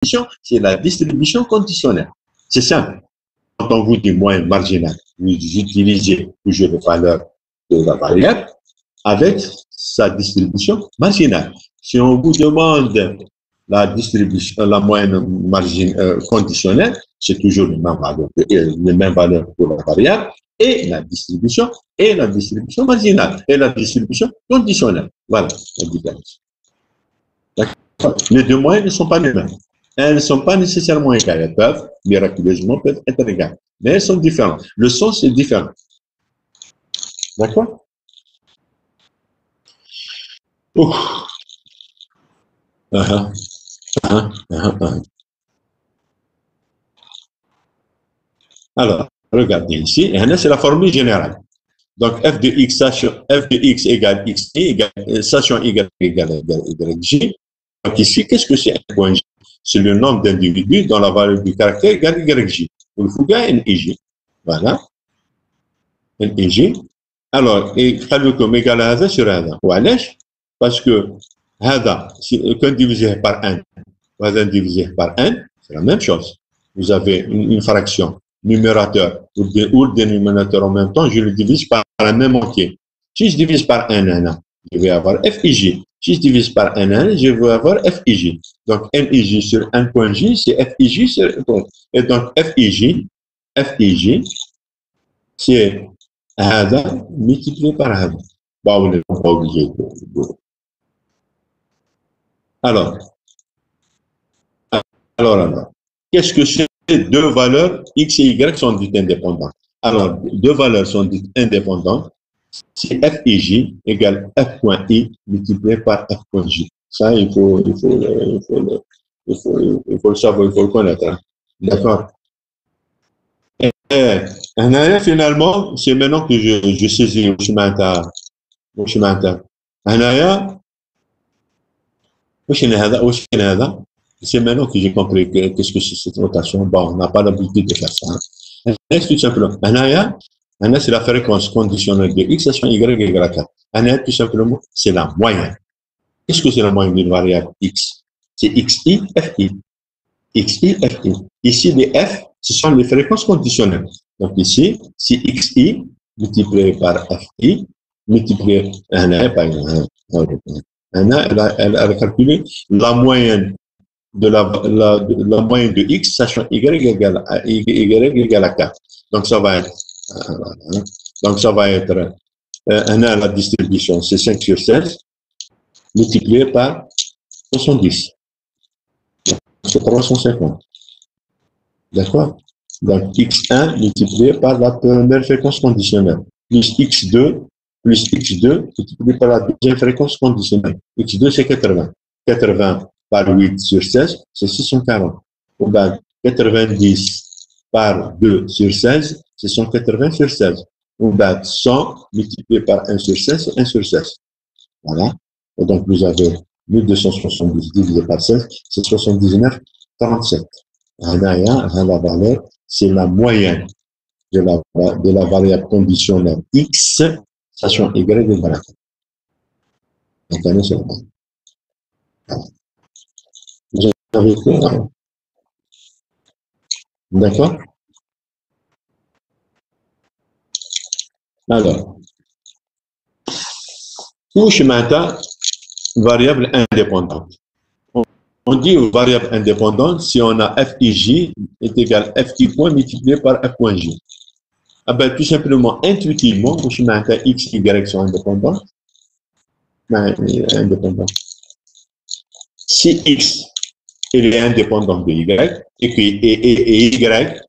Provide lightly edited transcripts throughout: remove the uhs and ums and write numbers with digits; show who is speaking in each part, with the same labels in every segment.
Speaker 1: distribution, c'est la distribution conditionnelle. C'est simple. Quand on vous dit moyenne marginale, vous utilisez toujours la valeur de la variable avec sa distribution marginale. Si on vous demande la distribution, la moyenne conditionnelle, c'est toujours les mêmes valeurs pour la variable et la distribution marginale et la distribution conditionnelle. Voilà la différence. Les deux moyennes ne sont pas les mêmes. Elles ne sont pas nécessairement égales. Elles peuvent, miraculeusement, être égales. Mais elles sont différentes. Le sens est différent. D'accord? Alors, regardez ici. Et c'est la formule générale. Donc, f de x, sachant f de x égale x égale, sachant y égale j. Donc, ici, qu'est-ce que c'est un point j? C'est le nombre d'individus dont la valeur du caractère égale yj. والفوقها NIJ. Voilà. NIJ. Alors, خلوكم égal à هذا sur هذا. وعلاش؟ Parce que هذا quand divisé par 1 وهذا divisé par 1, c'est la même chose. Vous avez une fraction numérateur ou le dénominateur en même temps, je le divise par un même entier. Si je divise par 1, je vais avoir FIJ. Si je divise par 1, je vais avoir FIJ. Donc, NIJ sur 1 point J, c'est FIJ sur 1 point. Et donc, FIJ, c'est هذا multiplié par هذا. Bon, on n'est pas obligé de... Alors, qu'est-ce que c'est? Deux valeurs x et y sont dites indépendantes. Alors, deux valeurs sont dites indépendantes. C'est f et j égale f point i multiplié par f point j. Ça, il faut le savoir, il faut le connaître. Hein. D'accord? Et finalement, c'est maintenant que je saisis le chemin de c'est maintenant que j'ai compris qu'est-ce que c'est cette notation. Bon, on n'a pas l'habitude de faire ça. Hein. Tout simplement. C'est la fréquence conditionnelle de x sachant y égale à 4. Tout simplement, c'est la moyenne. Qu'est-ce que c'est la moyenne d'une variable x? C'est xi, fi. Xi, fi. Ici, les f, ce sont les fréquences conditionnelles. Donc ici, c'est xi multiplié par fi, multiplié par elle a calculé la moyenne de la moyenne de x, sachant y égale à 4. Donc ça va être, la distribution, c'est 5 sur 16, multiplié par 70. C'est 350. D'accord? Donc x1 multiplié par la première fréquence conditionnelle, plus x2 multiplié par la deuxième fréquence conditionnelle. x2 c'est 80. 80 par 8 sur 16, c'est 640. Ou bien 90 par 2 sur 16, c'est 180 sur 16. Ou bien 100 multiplié par 1 sur 16, c'est 1 sur 16. Voilà. Et donc vous avez 1270 divisé par 16, c'est 79,47. La valeur, c'est la moyenne de la variable conditionnelle x, sachant y égale à 4. Donc, c'est la moyenne. Voilà. Vous avez fait, d'accord? Alors, touche maintenant variable indépendante. On dit variable indépendante si on a FIJ est égal à FI point multiplié par F point J. Ah ben, tout simplement, intuitivement, touche maintenant X, Y sont indépendants. Si X il est indépendant de Y et Y,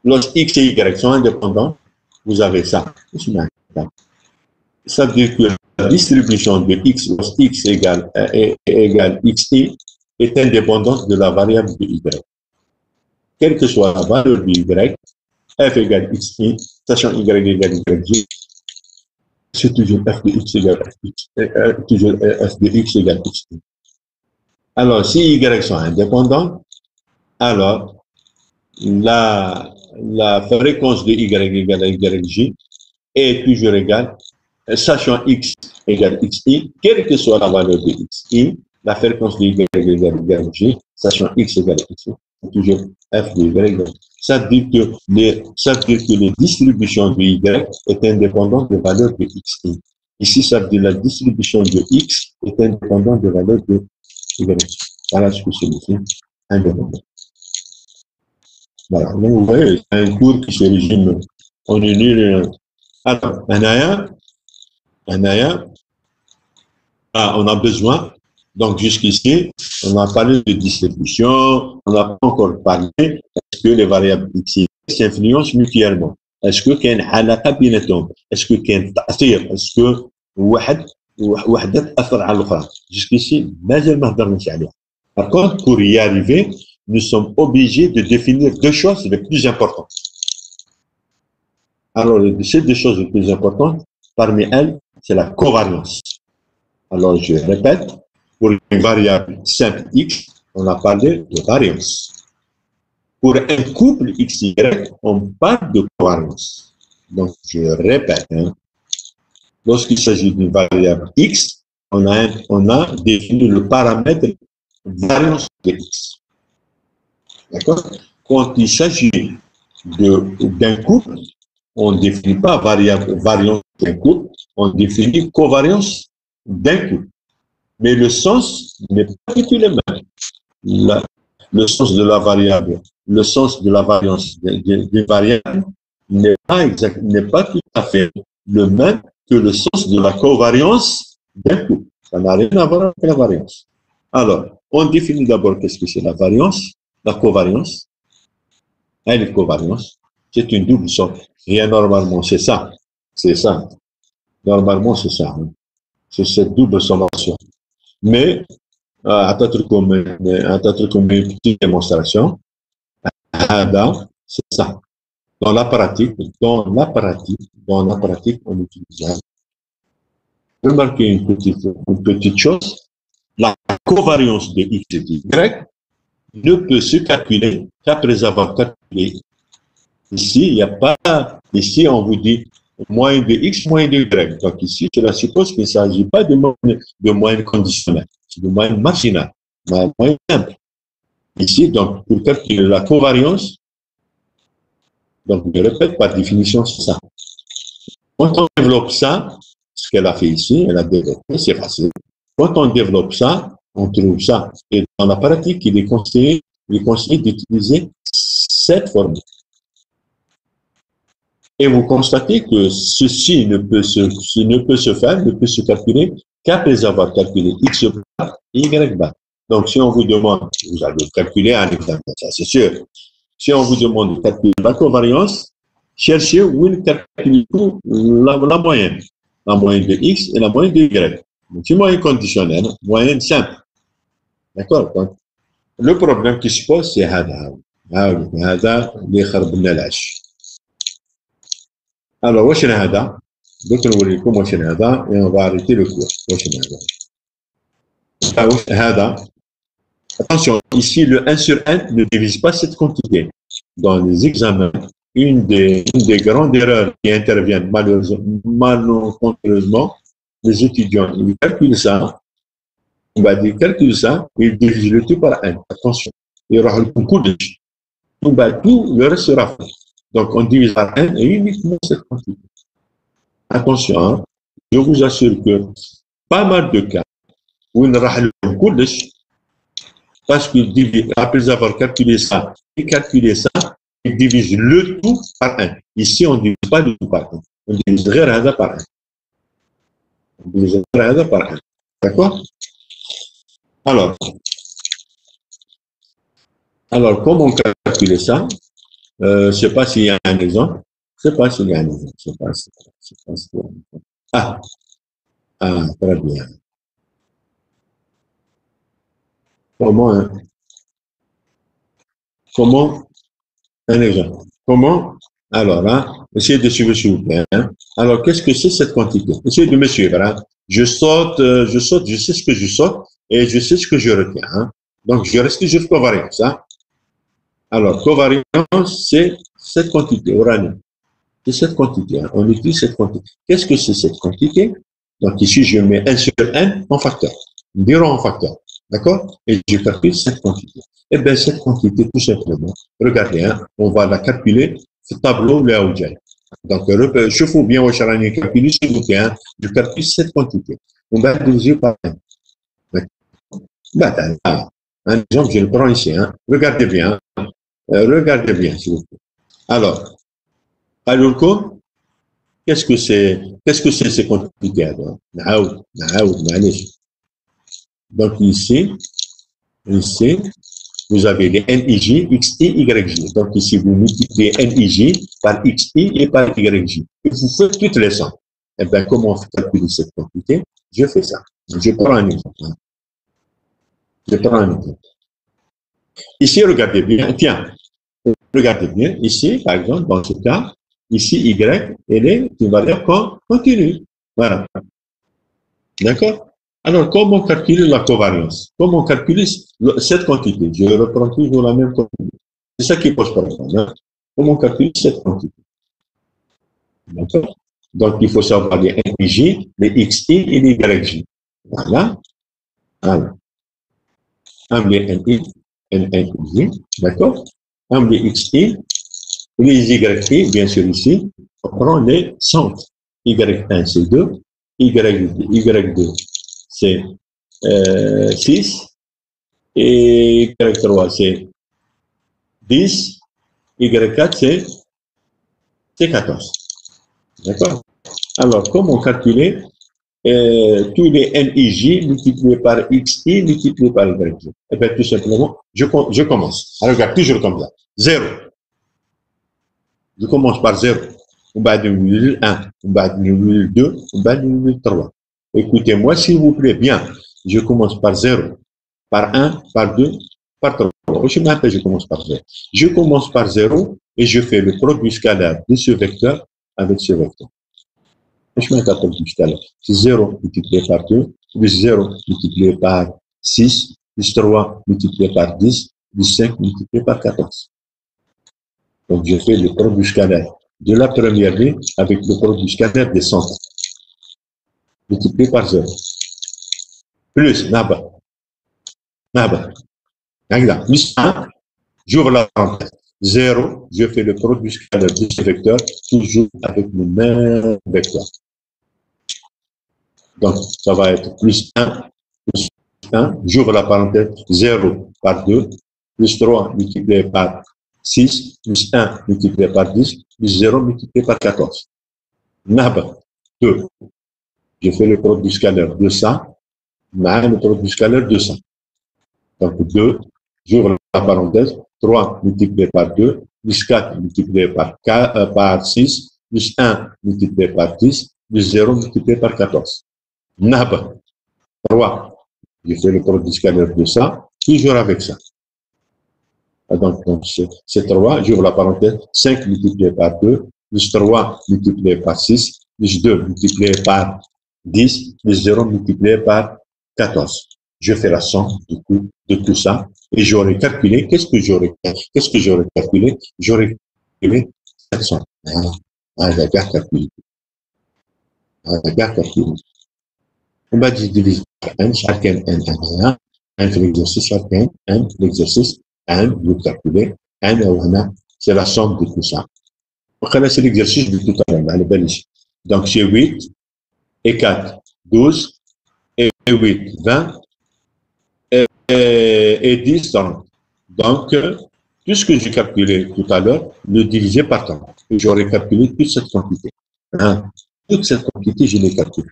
Speaker 1: lorsque X et Y sont indépendants, vous avez ça. Ça veut dire que la distribution de X lorsque X égale XI est indépendante de la variable de Y. Quelle que soit la valeur de Y, F égale XI, sachant Y égale YJ, c'est toujours F de X égale toujours F de X égale XI. Alors, si Y sont indépendants, alors la fréquence de Y égale à YJ est toujours égale, sachant X égale XI, quelle que soit la valeur de XI, la fréquence de y égale g, sachant x égale x, c'est toujours f de y égale. Ça veut dire que les distributions de y est indépendante de valeur de x. Ici, ça veut dire que la distribution de x est indépendante de valeur de y. Voilà ce que c'est ici, indépendant. Voilà, donc vous voyez, c'est un cours qui se résume en une ligne. Alors, on a besoin, donc jusqu'ici, on a parlé de distribution, on n'a pas encore parlé, est-ce que les variables x et y s'influencent mutuellement? Est-ce que qu'il y a une علاقة بيناتهم? Est-ce que qu'il y a un تأثير? Est-ce que وحدة تأثر على الأخرى? Jusqu'ici, مازال ما هضرناش عليها. Par contre, pour y arriver, nous sommes obligés de définir deux choses les plus importantes. Alors, ces deux choses les plus importantes, parmi elles, c'est la covariance. Alors, je répète, pour une variable simple x, on a parlé de variance. Pour un couple xy, on parle de covariance. Donc, je répète, lorsqu'il s'agit d'une variable x, on a défini le paramètre variance de x. D'accord? Quand il s'agit d'un couple, on ne définit pas variance d'un couple, on définit covariance d'un couple. Mais le sens n'est pas du tout le même. Le sens de la variable, le sens de la variance d'une variable n'est pas tout à fait le même que le sens de la covariance d'un couple. Ça n'a rien à voir avec la variance. Alors, on définit d'abord qu'est-ce que c'est la variance, la covariance. Et la covariance, c'est une double somme. Rien normalement, c'est ça. C'est ça. Normalement, c'est ça. C'est cette double sommation. Mais, à titre comme une petite démonstration, c'est ça. Dans la pratique, on utilise ça. Remarquez une petite chose. La covariance de x et de y ne peut se calculer qu'après avoir calculé. Ici, il n'y a pas, ici, on vous dit moyenne de x, moyenne de y. Donc ici, cela suppose qu'il ne s'agit pas de moyenne conditionnelle, c'est de moyenne marginale, moyenne simple. Ici, donc, pour calculer la covariance, donc je répète, par définition, c'est ça. Quand on développe ça, ce qu'elle a fait ici, elle a développé, c'est facile. Quand on développe ça, on trouve ça. Et dans la pratique, il est conseillé d'utiliser cette formule. Et vous constatez que ceci ne peut se calculer qu'après avoir calculé x bar et y bar. Donc, si on vous demande, vous allez calculer un examen, ça c'est sûr. Si on vous demande de calculer la covariance, cherchez où il calcule la moyenne. La moyenne de x et la moyenne de y. Donc, c'est moyenne conditionnelle, moyenne simple. D'accord? Donc, le problème qui se pose, c'est هذا اللي خربنا العش. Alors, واش هذا؟ دوك نوريكم واش هذا et on va arrêter le cours. واش هذا؟ Attention, ici le 1 sur 1 ne divise pas cette quantité. Dans les examens, une des grandes erreurs qui interviennent malencontreusement, les étudiants, ils calculent ça, ils calculent ça, ils divisent le tout par 1. Attention, il y aura beaucoup de tout le reste sera fait. Donc, on divise par 1 et uniquement cette quantité. Attention, hein, je vous assure que pas mal de cas où il y a beaucoup de parce qu'après avoir calculé ça, ils divisent le tout par 1. Ici, on ne divise pas le tout par 1. On divise rien par 1. On divise rien par 1. D'accord? Alors, comment calculer ça? Je ne sais pas s'il y a un exemple. Je ne sais pas s'il y a un exemple. Je sais pas s'il y a un exemple. Ah, très bien. Comment un exemple? Comment? Alors, essayez de suivre s'il vous plaît. Alors, qu'est-ce que c'est cette quantité? Essayez de me suivre. Je saute, je sais ce que je saute et je sais ce que je retiens. Donc, je reste sur covariance. Alors, covariance, c'est cette quantité, uranium. C'est cette quantité. On utilise cette quantité. Qu'est-ce que c'est cette quantité? Donc, ici, je mets 1 sur n en facteur. Nous dirons en facteur. D'accord? Et je calcule cette quantité. Eh bien, cette quantité, tout simplement, regardez, hein, on va la calculer sur le tableau là où j'ai. Donc, je fais bien au charani calculer, s'il vous plaît, hein, je calcule cette quantité. On va diviser par 1. Ben, un exemple, je le prends ici. Hein. Regardez bien, s'il vous plaît. Alors, qu'est-ce que c'est ces quantités alors? Donc, ici, vous avez les NIJ, XI, YJ. Donc ici, vous multipliez NIJ par XI et par YJ. Et vous faites toutes les sommes. Eh bien, comment on fait calculer cette quantité? Je fais ça. Je prends un exemple. Ici, regardez bien. Tiens, regardez bien. Ici, par exemple, dans ce cas, ici, Y, elle est une valeur continue. Voilà. D'accord? Alors, comment calculer la covariance? Comment calculer cette quantité? Je reprends toujours la même quantité. C'est ça qui pose problème. Hein? Comment calculer cette quantité? D'accord? Donc, il faut savoir les NIJ, les XI et les YJ. Voilà. Alors, les NIJ, d'accord? Les XI, les YI, bien sûr ici, on prend les centres. Y1, c'est 2, Y2, c'est 6, et Y3, c'est 10, Y4, c'est 14. D'accord? Alors, comment calculer tous les NIJ multipliés par XI multipliés par YJ? Eh bien, tout simplement, je commence. Alors, regarde, toujours comme ça. 0. Je commence par 0. On va de 1, on va de 2, on va de 3. Écoutez-moi, s'il vous plaît, bien. Je commence par 0, par 1, par 2, par 3. Je commence par 0. Je commence par 0 et je fais le produit scalaire de ce vecteur avec ce vecteur. Je mets 14 tout à l'heure. C'est 0 multiplié par 2, plus 0 multiplié par 6, plus 3 multiplié par 10, plus 5 multiplié par 14. Donc, je fais le produit scalaire de la première ligne avec le produit scalaire des centres, multiplié par 0. Plus, naba, plus 1, j'ouvre la parenthèse. 0, je fais le produit scalaire de ce vecteur, toujours avec le même vecteur. Donc, ça va être plus 1, j'ouvre la parenthèse, 0 par 2, plus 3 multiplié par 6, plus 1 multiplié par 10, plus 0 multiplié par 14. Nab, 2. Je fais le produit scalaire de ça, le produit scalaire de ça. Donc 2, j'ouvre la parenthèse, 3 multiplié par 2, plus 4 multiplié par 6, plus 1 multiplié par 10, plus 0 multiplié par 14. Nab, 3. Je fais le produit scalaire de ça, toujours avec ça. Donc c'est 3, j'ouvre la parenthèse, 5 multiplié par 2, plus 3 multiplié par 6, plus 2 multiplié par 10, plus 0 multiplié par 14. Je fais la somme du coup de tout ça et j'aurais calculé, qu'est-ce que j'aurais calculé? J'aurais calculé 700. J'ai bien calculé. On va diviser par n, chacun n, 1 في l'exercice, chacun n, l'exercice, 1, vous calculez, 1, c'est la somme de tout ça. C'est l'exercice de tout à l'heure. Donc, c'est 8 et 4, 12, et 8, 20, et 10, 30. Donc, tout ce que j'ai calculé tout à l'heure, le diviser par 30. Et j'aurais calculé toute cette quantité. Hein? Toute cette quantité, je l'ai calculée.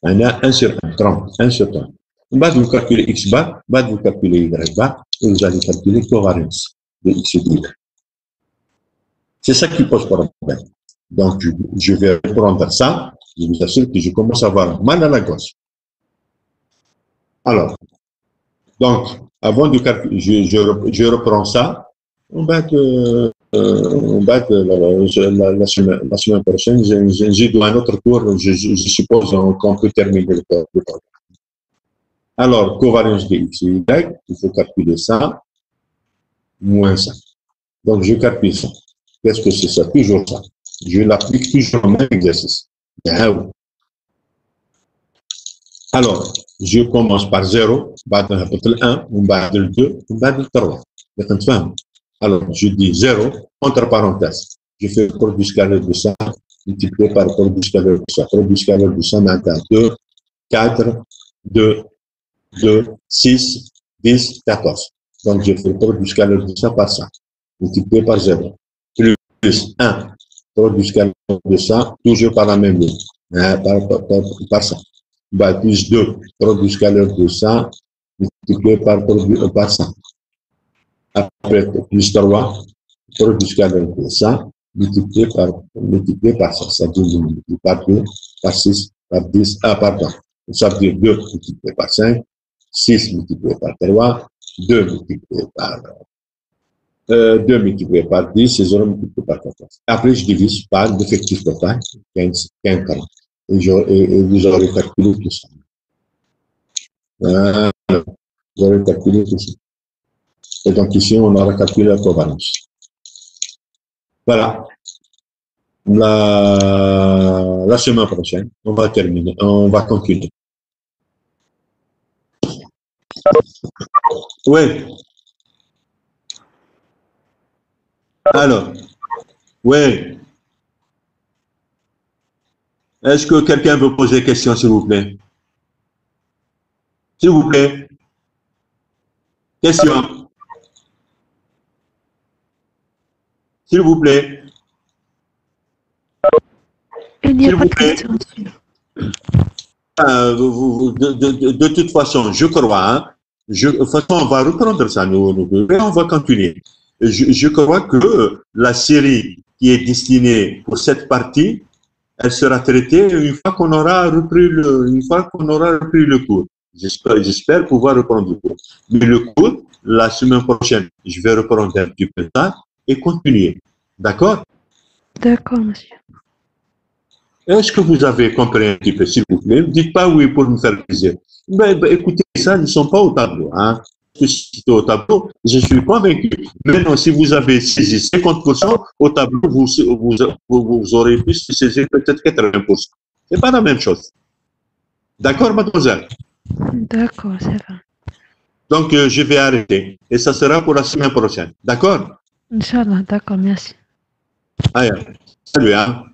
Speaker 1: On a 1 sur 1, 30, 1 sur 30. بعد vous calculez x bar, بعد vous calculez y bar, et vous allez calculer covariance de x et y. C'est ça qui pose problème. Donc, je vais reprendre ça. Je vous assure que je commence à avoir mal à la gauche. Alors, donc, avant de calculer, je reprends ça. La semaine prochaine, j'ai un autre cours. Je suppose qu'on peut terminer le cours. Alors, covariance de x et y, il faut calculer ça, moins ça. Donc, je calcule ça. Qu'est-ce que c'est ça? Toujours ça. Je l'applique toujours au même exercice. Alors, je commence par 0, بعد نهبط ال1 ومن بعد ال2 ومن بعد ال3. تفهم؟ Alors, je dis 0, entre parenthèses. Je fais le produit scalaire de ça, multiplié par le produit scalaire de ça. Le produit scalaire de ça, maintenant 2, 4, 2, 2, 6, 10, 14. Donc, je fais le produit scalaire de ça par ça, multiplié par 0. Plus 1, produit scalaire de ça, toujours par la même ligne, par ça. Bah, plus 2, produit scalaire de ça, multiplié par ça. Après, plus 3, produit scalaire de ça, multiplié par ça. Ça veut dire multiplié par 2, par 6, par 10, pardon. Ça veut dire 2 multiplié par 5, 6 multiplié par 3, 2 multiplié par 2 multiplié par 10 et 0 multiplié par 14. Après, je divise par l'effectif total, 15, 40. Et vous aurez calculé tout ça. Vous aurez calculé tout ça. Et donc ici, on aura calculé la covalence. Voilà. La semaine prochaine, on va terminer, on va continuer. Oui. Alors, oui. Est-ce que quelqu'un veut poser des questions, s'il vous plaît? S'il vous plaît. Question. S'il vous plaît.
Speaker 2: Il n'y a pas de question.
Speaker 1: De toute façon, je crois, hein, de toute façon, on va reprendre ça, on va continuer. Je crois que la série qui est destinée pour cette partie, elle sera traitée une fois qu'on aura repris le cours. J'espère pouvoir reprendre le cours. Mais le cours, la semaine prochaine, je vais reprendre un petit peu ça et continuer. D'accord?
Speaker 2: D'accord, monsieur.
Speaker 1: Est-ce que vous avez compris un petit peu, s'il vous plaît? Ne dites pas oui pour me faire plaisir. Écoutez, ça, ils ne sont pas au tableau. Hein. Si c'était au tableau, je suis convaincu. Maintenant, si vous avez saisi 50%, au tableau, vous aurez pu saisir peut-être 80%. Ce n'est pas la même chose. D'accord, mademoiselle?
Speaker 2: D'accord, ça va.
Speaker 1: Donc, je vais arrêter. Et ça sera pour la semaine prochaine. D'accord?
Speaker 2: Inch'Allah, d'accord, merci.
Speaker 1: Allez, salut. Hein.